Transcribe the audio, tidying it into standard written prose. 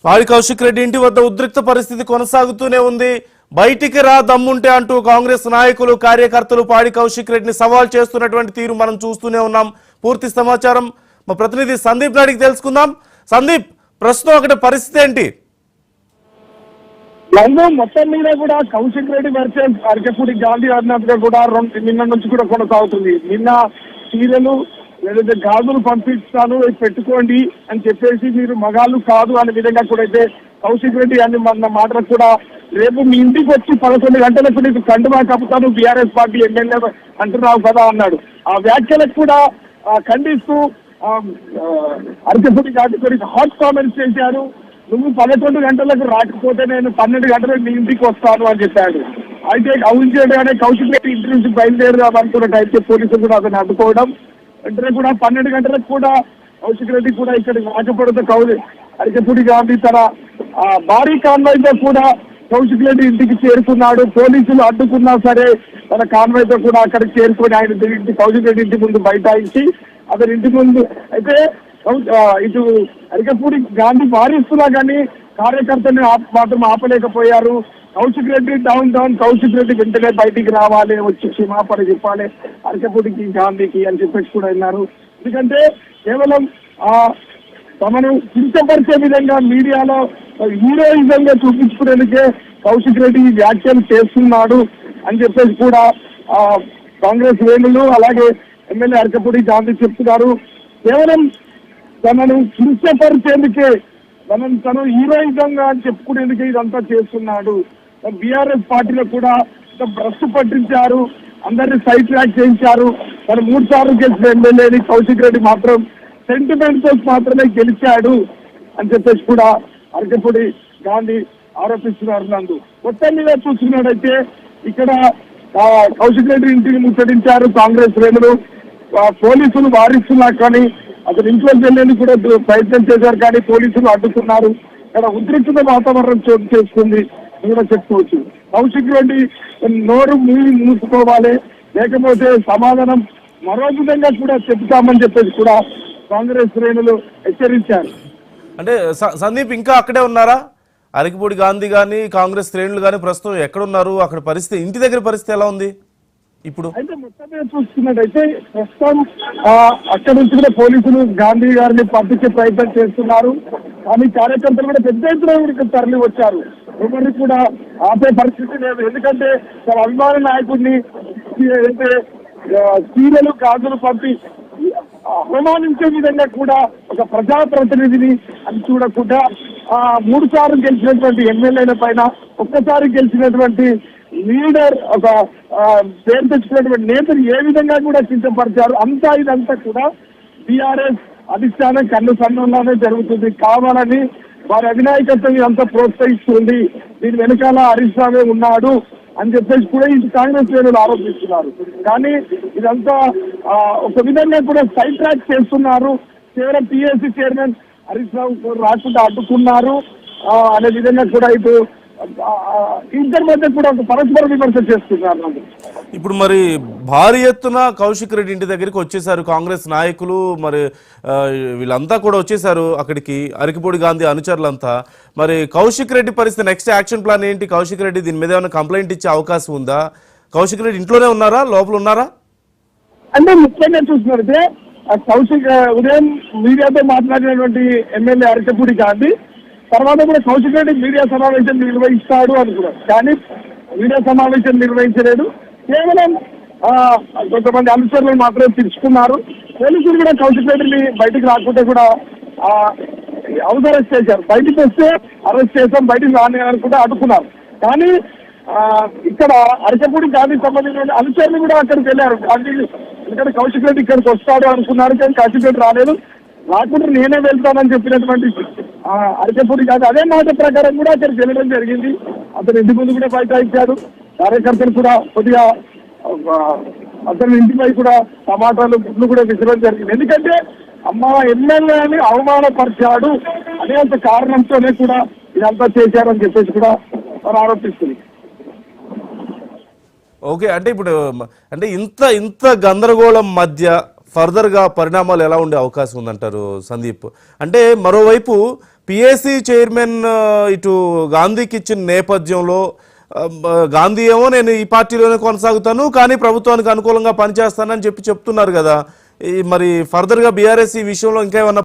పాడి కౌశిక్ రెడ్డి ఇంటి వద్ద ఉద్రిక్త పరిస్థితి కొనసాగుతూనే ఉంది. బయటికి రా దమ్ముంటే అంటూ కాంగ్రెస్ నాయకులు కార్యకర్తలు పాడి కౌశిక్ రెడ్డిని సవాల్ చేస్తున్నటువంటి తీరు మనం చూస్తూనే ఉన్నాం. పూర్తి సమాచారం మా ప్రతినిధి సందీప్ నాడికి తెలుసుకుందాం. సందీప్, ప్రస్తుతం అక్కడ పరిస్థితి ఏంటి? మొత్తం మీద కూడా కౌశిక్ రెడ్డి వర్సెస్ అరకపూడి గాంధీ అన్నట్టుగా కూడా నిన్న నుంచి కూడా కొనసాగుతుంది. నిన్న చీరలు లేదంటే గాజులు పంపిస్తాను పెట్టుకోండి అని చెప్పేసి మీరు మగాళ్ళు కాదు అనే విధంగా కూడా అయితే కౌశిక్ రెడ్డి అని మన మాటలకు కూడా రేపు మీ ఇంటికి వచ్చి 11 గంటలకు నీకు కండువా కప్పుతాను బీఆర్ఎస్ పార్టీ ఎమ్మెల్యే అంటున్నావు కదా అన్నాడు. ఆ వ్యాఖ్యలకు కూడా ఖండిస్తూ అరకపూడి గాంధీ హాట్ కామెంట్స్ చేశారు. నువ్వు 11 గంటలకు రాకపోతే నేను 12 గంటలకు మీ ఇంటికి వస్తాను అని చెప్పాడు. అయితే అవును కౌశిక్ రెడ్డి ఇంటి నుంచి బయలుదేరదాం అనుకున్నట్టు అయితే పోలీసులు కూడా అతను అడ్డుకోవడం, వెంటనే కూడా 12 గంటలకు కూడా కౌశిక్ రెడ్డి కూడా ఇక్కడికి రాకపోవడంతో అరకపూడి గాంధీ తన భారీ కాన్వాయ్తో కూడా కౌశిక్ రెడ్డి ఇంటికి చేరుకున్నాడు. పోలీసులు అడ్డుకున్నా సరే తన కాన్వాయ్తో కూడా అక్కడికి చేరుకొని ఆయన కౌశిక్ రెడ్డి ఇంటి ముందు బైఠాయించి అతని ఇంటి ముందు అయితే ఇటు అరకపూడి గాంధీ వారిస్తున్నా కానీ కార్యకర్తని మాత్రం ఆపలేకపోయారు. కౌశిక్ రెడ్డి డౌన్ కౌశిక్ రెడ్డి వెంటనే బయటికి రావాలి, వచ్చి క్షమాపణ చెప్పాలి అరకపూడికి గాంధీకి అని చెప్పేసి కూడా అన్నారు. ఎందుకంటే కేవలం తమను కించపరిచే విధంగా మీడియాలో హీరోయిజంగా చూపించుకునేందుకే కౌశిక్ రెడ్డి వ్యాఖ్యలు చేస్తున్నాడు అని చెప్పేసి కూడా కాంగ్రెస్ శ్రేణులు అలాగే ఎమ్మెల్యే అరకపూడి గాంధీ చెప్తున్నారు. కేవలం తనను కించపరిచేందుకే తను హీరోయిజంగా అని చెప్పుకునేందుకే ఇదంతా చేస్తున్నాడు. బీఆర్ఎస్ పార్టీలో కూడా భ్రష్టు పట్టించారు, అందరినీ సైడ్ ట్రాక్ చేయించారు. తను 3 సార్లు గెలిచిన ఎమ్మెల్యేని కౌశిక్ రెడ్డి మాత్రం సెంటిమెంట్ తో మాత్రమే గెలిచాడు అని చెప్పేసి కూడా అరకపూడి గాంధీ ఆరోపిస్తున్నారు. నందు మొత్తం మీద చూసుకున్నట్టయితే ఇక్కడ కౌశిక్ రెడ్డి ఇంటిని ముట్టడించారు కాంగ్రెస్ శ్రేణులు. పోలీసులు వారిస్తున్నా కానీ అతను ఇంట్లో వెళ్ళేందుకు కూడా ప్రయత్నం చేశారు కానీ పోలీసులు అడ్డుకున్నారు. ఇక్కడ ఉద్రిక్త వాతావరణం చోటు చేసుకుంది కూడా చెప్పుకోవచ్చు. కౌశిక్ రెడ్డి నోరు మూసుకోవాలి, లేకపోతే సమాధానం మరో విధంగా కూడా చెప్తామని చెప్పేసి కూడా కాంగ్రెస్ శ్రేణులు హెచ్చరించారు. అంటే సందీప్ ఇంకా అక్కడే ఉన్నారా? అరకపూడి గాంధీ కానీ కాంగ్రెస్ శ్రేణులు కానీ ప్రస్తుతం ఎక్కడున్నారు? అక్కడ పరిస్థితి, ఇంటి దగ్గర పరిస్థితి ఎలా ఉంది ఇప్పుడు? అయితే మొత్తం మీద చూసుకున్నట్టయితే ప్రస్తుతం అక్కడి నుంచి కూడా పోలీసులు గాంధీ గారిని పంపించే ప్రయత్నం చేస్తున్నారు. కానీ కార్యకర్తలు కూడా పెద్ద ఎత్తున తరలి వచ్చారు. ఎవరిని కూడా ఆపే పరిస్థితి లేదు. ఎందుకంటే తన అభిమాన నాయకుడిని ఏదైతే చీరలు గాజులు పంపి అవమానించే విధంగా కూడా ఒక ప్రజాప్రతినిధిని అని చూడకుండా 3 సార్లు గెలిచినటువంటి ఎమ్మెల్యేల పైన ఒక్కసారి గెలిచినటువంటి లీడర్ ఒక పేరు తెచ్చుకున్నటువంటి నేతలు ఏ విధంగా కూడా కించపరిచారు. ఇదంతా కూడా బీఆర్ఎస్ అధిష్టానం కన్ను సన్నంలోనే జరుగుతుంది. కావాలని వారి అధినాయకత్వం అంతా ప్రోత్సహిస్తుంది, దీని వెనకాల హరీష్ రావే ఉన్నాడు అని చెప్పేసి కూడా ఇది కాంగ్రెస్ శ్రేణులు ఆరోపిస్తున్నారు. కానీ ఇదంతా ఒక విధంగా కూడా సైడ్ ట్రాక్ చేస్తున్నారు. కేవలం పిఎస్సి చైర్మన్ హరీష్ రావు రాకుండా అడ్డుకున్నారు అనే విధంగా కూడా ఇటు ఇద్దరి మధ్య కూడా ఒక పరస్పర విమర్శ చేస్తున్నారు. ఇప్పుడు మరి భారీ ఎత్తున కౌశిక్ రెడ్డి ఇంటి దగ్గరికి వచ్చేసారు కాంగ్రెస్ నాయకులు, మరి వీళ్ళంతా కూడా వచ్చేసారు అక్కడికి, అరకపూడి గాంధీ అనుచరులంతా. మరి కౌశిక్ రెడ్డి పరిస్థితి, నెక్స్ట్ యాక్షన్ ప్లాన్ ఏంటి? కౌశిక్ రెడ్డి దీని మీద ఏమైనా కంప్లైంట్ ఇచ్చే అవకాశం ఉందా? కౌశిక్ రెడ్డి ఇంట్లోనే ఉన్నారా, లోపల ఉన్నారా? అంటే ముఖ్యంగా చూసినట్టే కౌశిక్ ఉదయం మీడియాతో మాట్లాడినటువంటి ఎమ్మెల్యే అరకపూడి గాంధీ తర్వాత కూడా కౌశిక్ రెడ్డి మీడియా సమావేశం నిర్వహిస్తాడు అనుకున్నారు. కానీ మీడియా సమావేశం నిర్వహించలేదు. కేవలం కొంతమంది అనుచరులు మాత్రమే పిలుచుకున్నారు. పోలీసులు కూడా కౌశిక్ రెడ్డిని బయటకు రాకుంటే కూడా హౌస్ అరెస్ట్ చేశారు. బయటకు వస్తే అరెస్ట్ చేస్తాం, బయటకు రాని కూడా అడ్డుకున్నారు. కానీ ఇక్కడ అరకపూడి గాంధీ సంబంధించిన అనుచరులు కూడా అక్కడికి వెళ్ళారు. గాంధీ ఇక్కడ కౌశిక్ రెడ్డి ఇక్కడికి వస్తాడు అనుకున్నారు, కానీ కౌశిక్ రెడ్డి రాలేదు. రాకుండా నేనే వెళ్తానని చెప్పినటువంటి అరకపూడి గాంధీ అదే మాట ప్రకారం కూడా అక్కడికి వెళ్ళడం జరిగింది. అతను ఇంటి ముందు కూడా బైఠాయించాడు. కార్యకర్తలు కూడా కొద్దిగా అతని ఇంటిపై కూడా టమాటాలు గుడ్లు కూడా విసరడం జరిగింది. ఎందుకంటే ఎమ్మెల్యేని అవమానపరిచాడు అనే అంత కారణంతోనే కూడా ఇదంతా చేశారని చెప్పేసి కూడా వారు ఆరోపిస్తుంది. ఓకే, అంటే ఇప్పుడు అంటే ఇంత గందరగోళం మధ్య ఫర్దర్గా పరిణామాలు ఎలా ఉండే అవకాశం ఉందంటారు సందీప్? అంటే మరోవైపు పిఏసీ చైర్మన్ ఇటు గాంధీకి ఇచ్చిన నేపథ్యంలో గాంధీ ఏమో నేను ఈ పార్టీలోనే కొనసాగుతాను కానీ ప్రభుత్వానికి అనుకూలంగా పనిచేస్తానని చెప్తున్నారు కదా. మరి ఫర్దర్గా బీఆర్ఎస్ ఈ విషయంలో ఇంకా ఏమన్నా